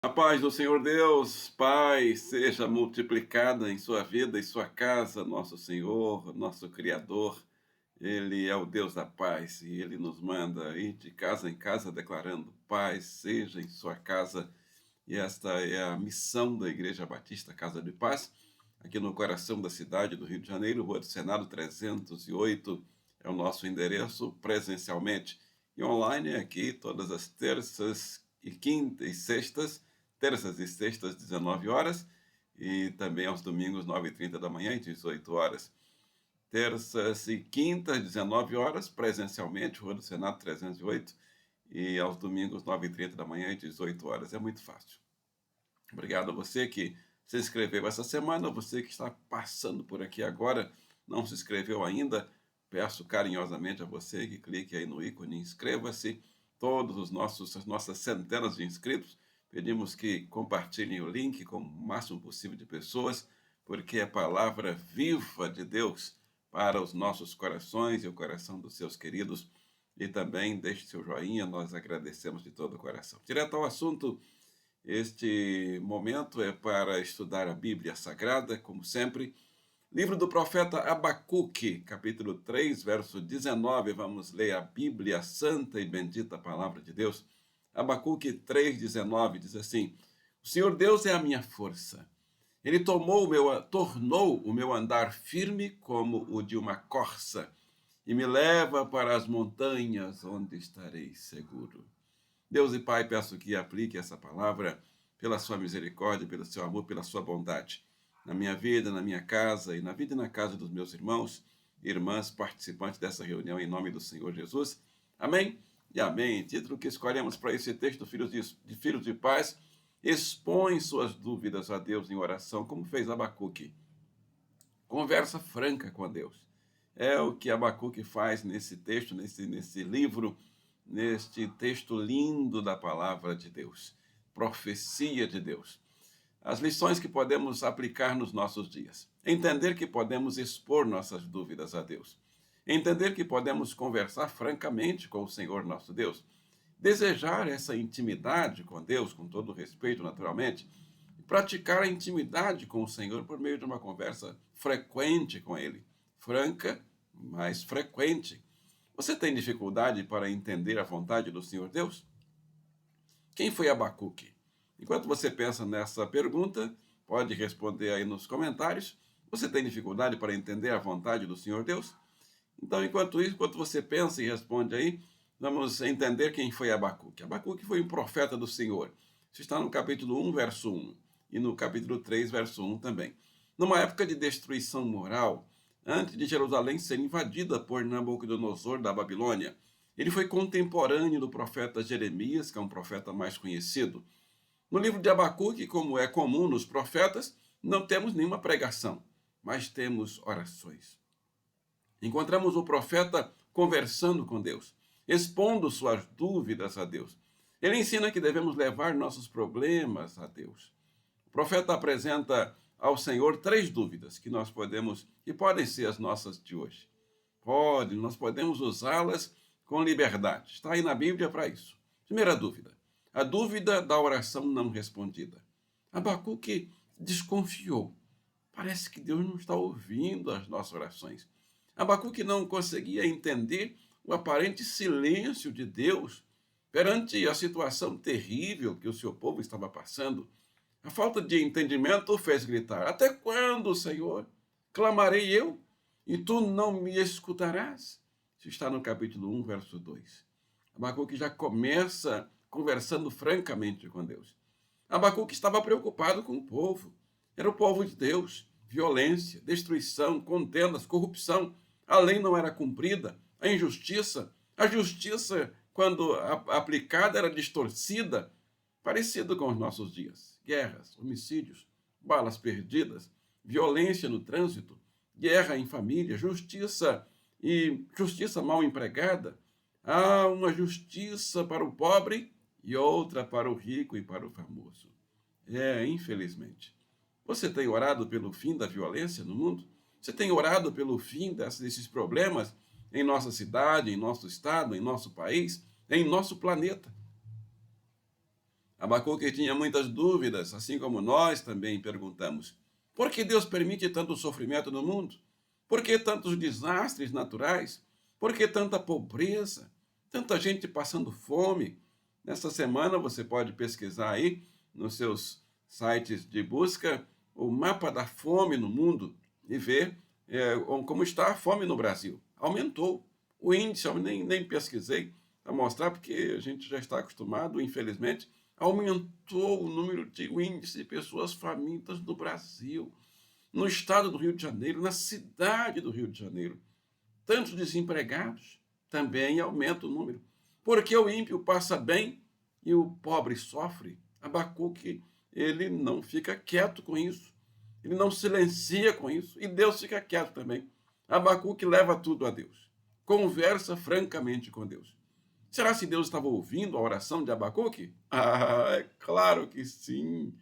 A paz do Senhor Deus, Pai, seja multiplicada em sua vida e sua casa, nosso Senhor, nosso Criador. Ele é o Deus da paz e Ele nos manda ir de casa em casa declarando paz seja em sua casa. E esta é a missão da Igreja Batista Casa de Paz, aqui no coração da cidade do Rio de Janeiro, Rua do Senado 308, é o nosso endereço presencialmente. E online é aqui todas as terças e quintas e sextas, terças e sextas, 19 horas, e também aos domingos, 9h30 da manhã e 18 horas. Terças e quintas, 19 horas, presencialmente, Rua do Senado 308, e aos domingos, 9h30 da manhã e 18 horas. É muito fácil. Obrigado a você que se inscreveu essa semana, você que está passando por aqui agora, não se inscreveu ainda, peço carinhosamente a você que clique aí no ícone, inscreva-se. Todos as nossas centenas de inscritos, pedimos que compartilhem o link com o máximo possível de pessoas, porque é a palavra viva de Deus para os nossos corações e o coração dos seus queridos. E também deixe seu joinha, nós agradecemos de todo o coração. Direto ao assunto, este momento é para estudar a Bíblia Sagrada, como sempre. Livro do profeta Abacuque, capítulo 3, verso 19. Vamos ler a Bíblia Santa e Bendita Palavra de Deus. Abacuque 3,19 diz assim: O Senhor Deus é a minha força. Ele tornou o meu andar firme como o de uma corça e me leva para as montanhas onde estarei seguro. Deus e Pai, peço que aplique essa palavra pela sua misericórdia, pelo seu amor, pela sua bondade, na minha vida, na minha casa e na vida e na casa dos meus irmãos e irmãs participantes dessa reunião, em nome do Senhor Jesus. Amém e amém. Título que escolhemos para esse texto, Filhos de Paz, expõe suas dúvidas a Deus em oração, como fez Abacuque. Conversa franca com Deus. É o que Abacuque faz nesse texto, nesse livro, neste texto lindo da palavra de Deus, profecia de Deus. As lições que podemos aplicar nos nossos dias. Entender que podemos expor nossas dúvidas a Deus. Entender que podemos conversar francamente com o Senhor nosso Deus. Desejar essa intimidade com Deus, com todo respeito, naturalmente, e praticar a intimidade com o Senhor por meio de uma conversa frequente com Ele. Franca, mas frequente. Você tem dificuldade para entender a vontade do Senhor Deus? Quem foi Abacuque? Enquanto você pensa nessa pergunta, pode responder aí nos comentários. Você tem dificuldade para entender a vontade do Senhor Deus? Então, enquanto você pensa e responde aí, vamos entender quem foi Abacuque. Abacuque foi um profeta do Senhor. Isso está no capítulo 1, verso 1, e no capítulo 3, verso 1 também. Numa época de destruição moral, antes de Jerusalém ser invadida por Nabucodonosor da Babilônia, ele foi contemporâneo do profeta Jeremias, que é um profeta mais conhecido. No livro de Abacuque, como é comum nos profetas, não temos nenhuma pregação, mas temos orações. Encontramos o profeta conversando com Deus, expondo suas dúvidas a Deus. Ele ensina que devemos levar nossos problemas a Deus. O profeta apresenta ao Senhor 3 dúvidas que podem ser as nossas de hoje. Nós podemos usá-las com liberdade. Está aí na Bíblia para isso. Primeira dúvida, a dúvida da oração não respondida. Abacuque desconfiou. Parece que Deus não está ouvindo as nossas orações. Abacuque não conseguia entender o aparente silêncio de Deus perante a situação terrível que o seu povo estava passando. A falta de entendimento o fez gritar: Até quando, Senhor? Clamarei eu, e tu não me escutarás? Isso está no capítulo 1, verso 2. Abacuque já começa conversando francamente com Deus. Abacuque estava preocupado com o povo. Era o povo de Deus. Violência, destruição, contendas, corrupção. A lei não era cumprida. A justiça, quando aplicada, era distorcida, parecido com os nossos dias. Guerras, homicídios, balas perdidas, violência no trânsito, guerra em família, justiça mal empregada. Há uma justiça para o pobre e outra para o rico e para o famoso. Infelizmente. Você tem orado pelo fim da violência no mundo? Você tem orado pelo fim desses problemas em nossa cidade, em nosso estado, em nosso país, em nosso planeta? Abacuque tinha muitas dúvidas, assim como nós também perguntamos. Por que Deus permite tanto sofrimento no mundo? Por que tantos desastres naturais? Por que tanta pobreza? Tanta gente passando fome? Nessa semana você pode pesquisar aí nos seus sites de busca o mapa da fome no mundo e ver como está a fome no Brasil. Aumentou o índice, eu nem pesquisei para mostrar, porque a gente já está acostumado, infelizmente, aumentou o índice de pessoas famintas no Brasil, no estado do Rio de Janeiro, na cidade do Rio de Janeiro. Tantos desempregados, também aumenta o número. Porque o ímpio passa bem e o pobre sofre. Abacuque, ele não fica quieto com isso. Ele não silencia com isso. E Deus fica quieto também. Abacuque leva tudo a Deus. Conversa francamente com Deus. Será que Deus estava ouvindo a oração de Abacuque? Ah, é claro que sim.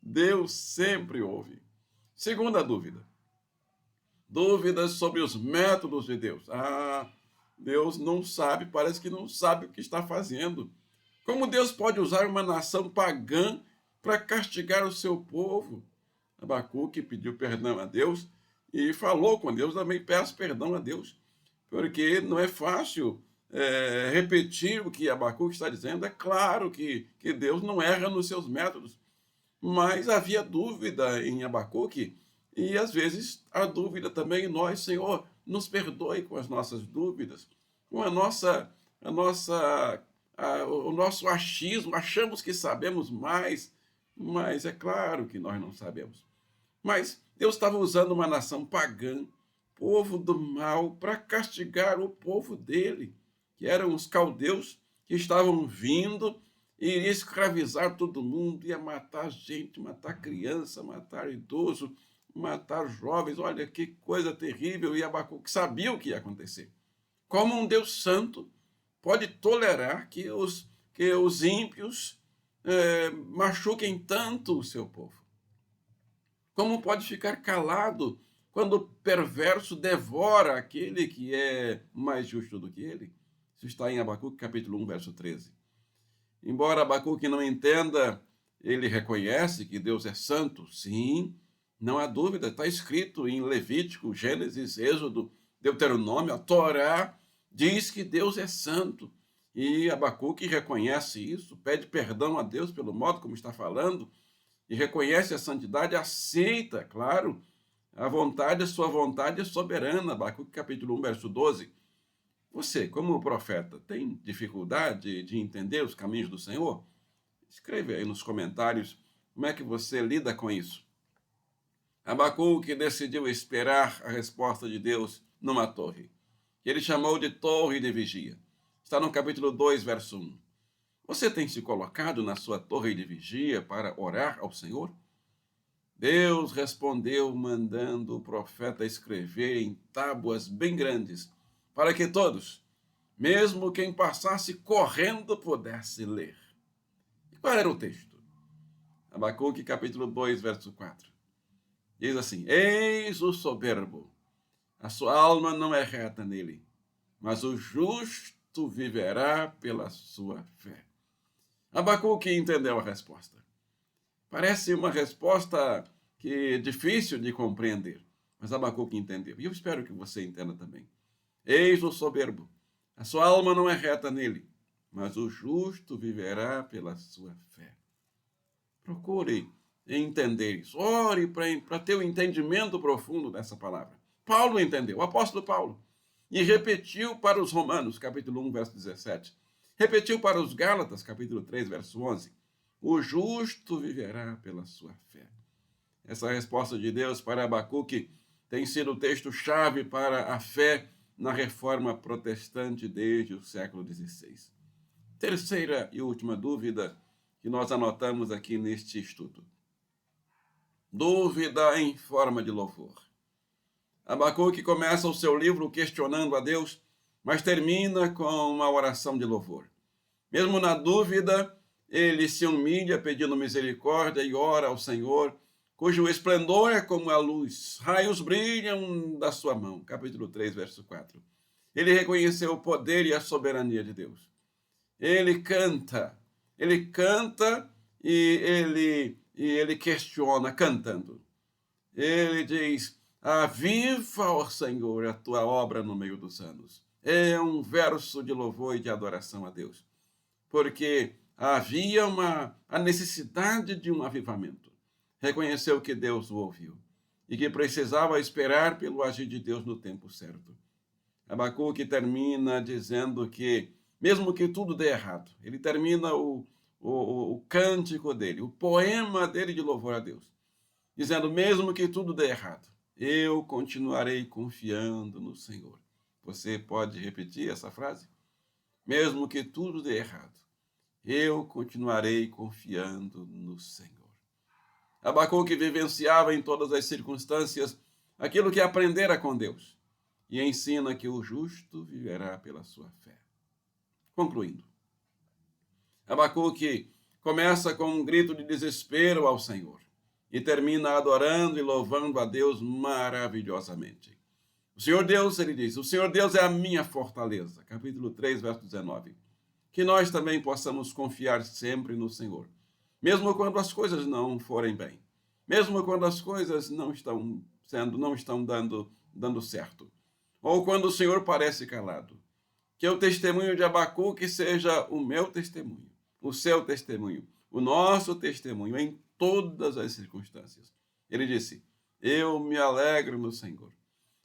Deus sempre ouve. Segunda dúvida. Dúvidas sobre os métodos de Deus. Ah, Deus não sabe, parece que não sabe o que está fazendo. Como Deus pode usar uma nação pagã para castigar o seu povo? Abacuque pediu perdão a Deus e falou com Deus, também peço perdão a Deus, porque não é fácil repetir o que Abacuque está dizendo. É claro que Deus não erra nos seus métodos, mas havia dúvida em Abacuque, e às vezes a dúvida também em nós. Senhor, nos perdoe com as nossas dúvidas, com o nosso achismo, achamos que sabemos mais, mas é claro que nós não sabemos. Mas Deus estava usando uma nação pagã, povo do mal, para castigar o povo dele, que eram os caldeus, que estavam vindo e iria escravizar todo mundo, ia matar gente, matar criança, matar idoso, matar jovens. Olha que coisa terrível, e Abacuque sabia o que ia acontecer. Como um Deus santo pode tolerar que os ímpios machuquem tanto o seu povo? Como pode ficar calado quando o perverso devora aquele que é mais justo do que ele? Isso está em Abacuque capítulo 1, verso 13. Embora Abacuque não entenda, ele reconhece que Deus é santo, sim, não há dúvida, está escrito em Levítico, Gênesis, Êxodo, Deuteronômio, a Torá diz que Deus é santo. E Abacuque reconhece isso, pede perdão a Deus pelo modo como está falando, e reconhece a santidade, aceita, claro, a sua vontade é soberana. Abacuque capítulo 1, verso 12. Você, como profeta, tem dificuldade de entender os caminhos do Senhor? Escreve aí nos comentários como é que você lida com isso. Abacuque decidiu esperar a resposta de Deus numa torre, que ele chamou de torre de vigia. Está no capítulo 2, verso 1. Você tem se colocado na sua torre de vigia para orar ao Senhor? Deus respondeu mandando o profeta escrever em tábuas bem grandes, para que todos, mesmo quem passasse correndo, pudesse ler. E qual era o texto? Abacuque capítulo 2, verso 4. Diz assim: Eis o soberbo, a sua alma não é reta nele, mas o justo viverá pela sua fé. Abacuque entendeu a resposta. Parece uma resposta que é difícil de compreender, mas Abacuque entendeu. E eu espero que você entenda também. Eis o soberbo, a sua alma não é reta nele, mas o justo viverá pela sua fé. Procure entender isso. Ore para ter o entendimento profundo dessa palavra. Paulo entendeu, o apóstolo Paulo, e repetiu para os Romanos, capítulo 1, verso 17. Repetiu para os Gálatas, capítulo 3, verso 11. O justo viverá pela sua fé. Essa resposta de Deus para Abacuque tem sido o texto-chave para a fé na reforma protestante desde o século XVI. Terceira e última dúvida que nós anotamos aqui neste estudo. Dúvida em forma de louvor. Abacuque começa o seu livro questionando a Deus, mas termina com uma oração de louvor. Mesmo na dúvida, ele se humilha pedindo misericórdia e ora ao Senhor, cujo esplendor é como a luz, raios brilham da sua mão. Capítulo 3, verso 4. Ele reconheceu o poder e a soberania de Deus. Ele canta e ele questiona cantando. Ele diz: aviva, ó Senhor, a tua obra no meio dos anos. É um verso de louvor e de adoração a Deus, porque havia a necessidade de um avivamento. Reconheceu que Deus o ouviu e que precisava esperar pelo agir de Deus no tempo certo. Abacuque termina dizendo que, mesmo que tudo dê errado, ele termina o cântico dele, o poema dele de louvor a Deus, dizendo: mesmo que tudo dê errado, eu continuarei confiando no Senhor. Você pode repetir essa frase? Mesmo que tudo dê errado, eu continuarei confiando no Senhor. Abacuque vivenciava em todas as circunstâncias aquilo que aprendera com Deus e ensina que o justo viverá pela sua fé. Concluindo, Abacuque começa com um grito de desespero ao Senhor e termina adorando e louvando a Deus maravilhosamente. O Senhor Deus, ele diz, o Senhor Deus é a minha fortaleza. Capítulo 3, verso 19. Que nós também possamos confiar sempre no Senhor, mesmo quando as coisas não forem bem, mesmo quando as coisas não estão dando certo, ou quando o Senhor parece calado. Que o testemunho de Abacuque seja o meu testemunho, o seu testemunho, o nosso testemunho em todas as circunstâncias. Ele disse: eu me alegro no Senhor,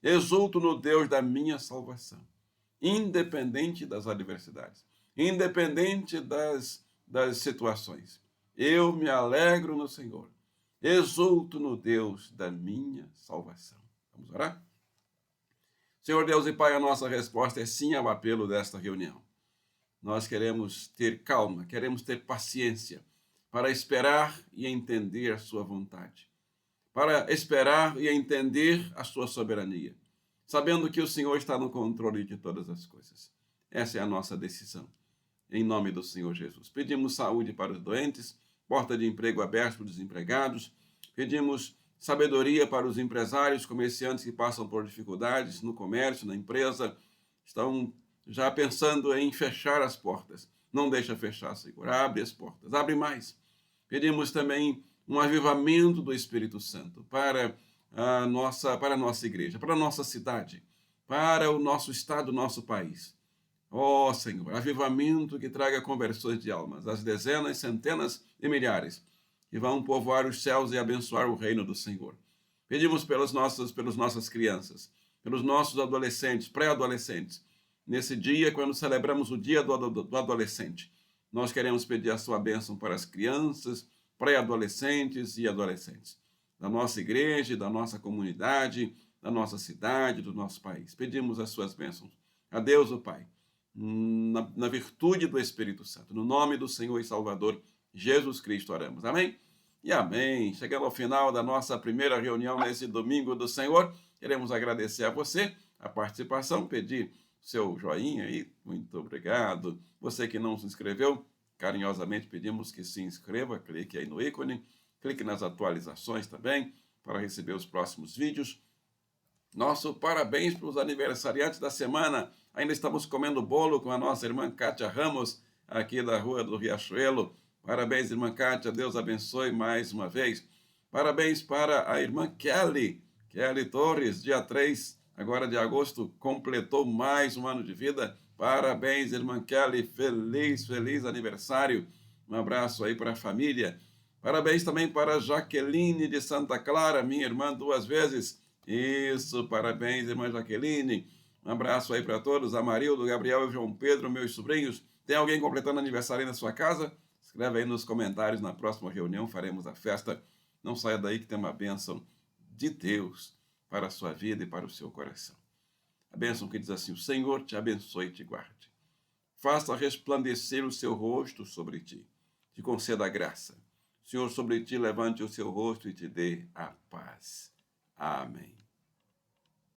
exulto no Deus da minha salvação, independente das adversidades, independente das situações. Eu me alegro no Senhor, exulto no Deus da minha salvação. Vamos orar? Senhor Deus e Pai, a nossa resposta é sim ao apelo desta reunião. Nós queremos ter calma, queremos ter paciência para esperar e entender a sua vontade, para esperar e entender a sua soberania, sabendo que o Senhor está no controle de todas as coisas. Essa é a nossa decisão. Em nome do Senhor Jesus. Pedimos saúde para os doentes, porta de emprego aberta para os desempregados, pedimos sabedoria para os empresários, comerciantes que passam por dificuldades no comércio, na empresa, estão já pensando em fechar as portas. Não deixa fechar, Senhor. Abre as portas, abre mais. Pedimos também um avivamento do Espírito Santo para a nossa igreja, para a nossa cidade, para o nosso estado, o nosso país. Ó Senhor, avivamento que traga conversões de almas, as dezenas, centenas e milhares, que vão povoar os céus e abençoar o reino do Senhor. Pedimos pelas nossas crianças, pelos nossos adolescentes, pré-adolescentes. Nesse dia, quando celebramos o dia do adolescente, nós queremos pedir a sua bênção para as crianças, pré-adolescentes e adolescentes, da nossa igreja, da nossa comunidade, da nossa cidade, do nosso país. Pedimos as suas bênçãos. A Deus, o Pai, na virtude do Espírito Santo, no nome do Senhor e Salvador Jesus Cristo oramos. Amém? E amém. Chegando ao final da nossa primeira reunião nesse domingo do Senhor, queremos agradecer a você a participação, pedir seu joinha aí, muito obrigado. Você que não se inscreveu, carinhosamente pedimos que se inscreva, clique aí no ícone, clique nas atualizações também para receber os próximos vídeos. Nosso parabéns para os aniversariantes da semana. Ainda estamos comendo bolo com a nossa irmã Kátia Ramos, aqui da Rua do Riachuelo. Parabéns, irmã Kátia, Deus abençoe mais uma vez. Parabéns para a irmã Kelly Torres, dia 3, agora de agosto, completou mais um ano de vida. Parabéns, irmã Kelly, feliz aniversário. Um abraço aí para a família. Parabéns também para Jaqueline de Santa Clara, minha irmã 2 vezes. Isso, parabéns, irmã Jaqueline. Um abraço aí para todos, Amarildo, Gabriel e João Pedro, meus sobrinhos. Tem alguém completando aniversário aí na sua casa? Escreve aí nos comentários, na próxima reunião faremos a festa. Não saia daí que tem uma bênção de Deus para a sua vida e para o seu coração. A bênção que diz assim: o Senhor te abençoe e te guarde. Faça resplandecer o seu rosto sobre ti, te conceda a graça. O Senhor sobre ti levante o seu rosto e te dê a paz. Amém.